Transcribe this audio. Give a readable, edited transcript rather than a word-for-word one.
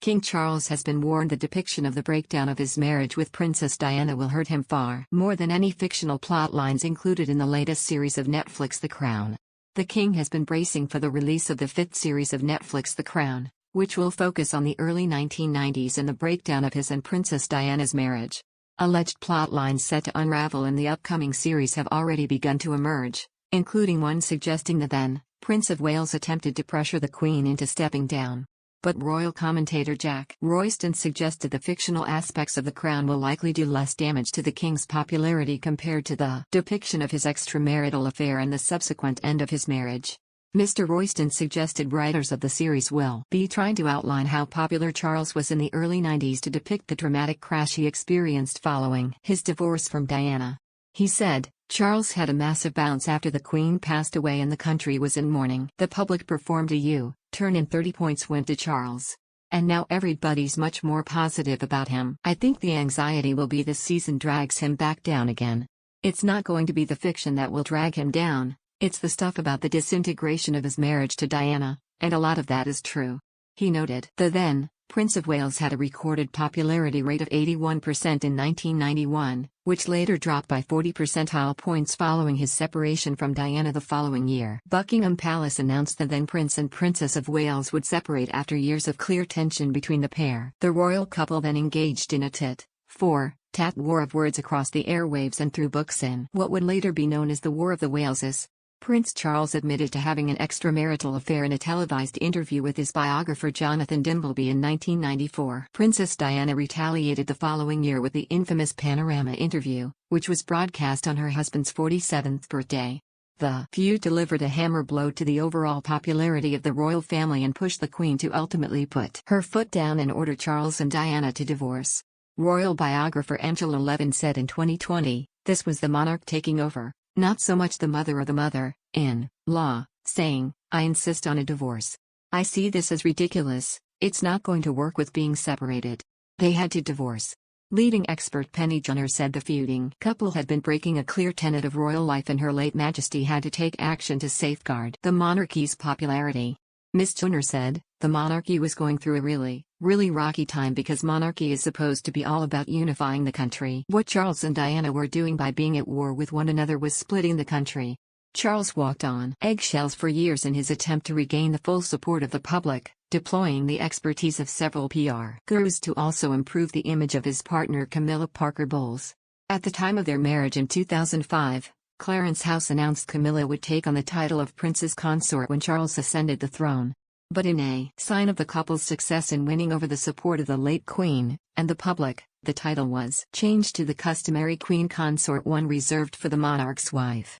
King Charles has been warned the depiction of the breakdown of his marriage with Princess Diana will hurt him far more than any fictional plot lines included in the latest series of Netflix The Crown. The King has been bracing for the release of the fifth series of Netflix The Crown, which will focus on the early 1990s and the breakdown of his and Princess Diana's marriage. Alleged plot lines set to unravel in the upcoming series have already begun to emerge, including one suggesting the then Prince of Wales attempted to pressure the Queen into stepping down. But royal commentator Jack Royston suggested the fictional aspects of The Crown will likely do less damage to the King's popularity compared to the depiction of his extramarital affair and the subsequent end of his marriage. Mr. Royston suggested writers of the series will be trying to outline how popular Charles was in the early 90s to depict the dramatic crash he experienced following his divorce from Diana. He said, Charles had a massive bounce after the Queen passed away and the country was in mourning. The public performed a U-turn and 30 points went to Charles. And now everybody's much more positive about him. I think the anxiety will be this season drags him back down again. It's not going to be the fiction that will drag him down, it's the stuff about the disintegration of his marriage to Diana, and a lot of that is true. He noted. The then Prince of Wales had a recorded popularity rate of 81% in 1991, which later dropped by 40 percentile points following his separation from Diana the following year. Buckingham Palace announced the then Prince and Princess of Wales would separate after years of clear tension between the pair. The royal couple then engaged in a tit-for-tat war of words across the airwaves and through books in what would later be known as the War of the Waleses. Prince Charles admitted to having an extramarital affair in a televised interview with his biographer Jonathan Dimbleby in 1994. Princess Diana retaliated the following year with the infamous Panorama interview, which was broadcast on her husband's 47th birthday. The feud delivered a hammer blow to the overall popularity of the royal family and pushed the Queen to ultimately put her foot down and order Charles and Diana to divorce. Royal biographer Angela Levin said in 2020, "This was the monarch taking over, not so much the mother or the mother-in-law, saying, I insist on a divorce. I see this as ridiculous, it's not going to work with being separated. They had to divorce." Leading expert Penny Junor said the feuding couple had been breaking a clear tenet of royal life and Her late Majesty had to take action to safeguard the monarchy's popularity. Ms. Junor said, the monarchy was going through a really rocky time because monarchy is supposed to be all about unifying the country. What Charles and Diana were doing by being at war with one another was splitting the country. Charles walked on eggshells for years in his attempt to regain the full support of the public, deploying the expertise of several PR gurus to also improve the image of his partner Camilla Parker Bowles. At the time of their marriage in 2005, Clarence House announced Camilla would take on the title of Princess Consort when Charles ascended the throne. But in a sign of the couple's success in winning over the support of the late Queen and the public, the title was changed to the customary Queen Consort, one reserved for the monarch's wife.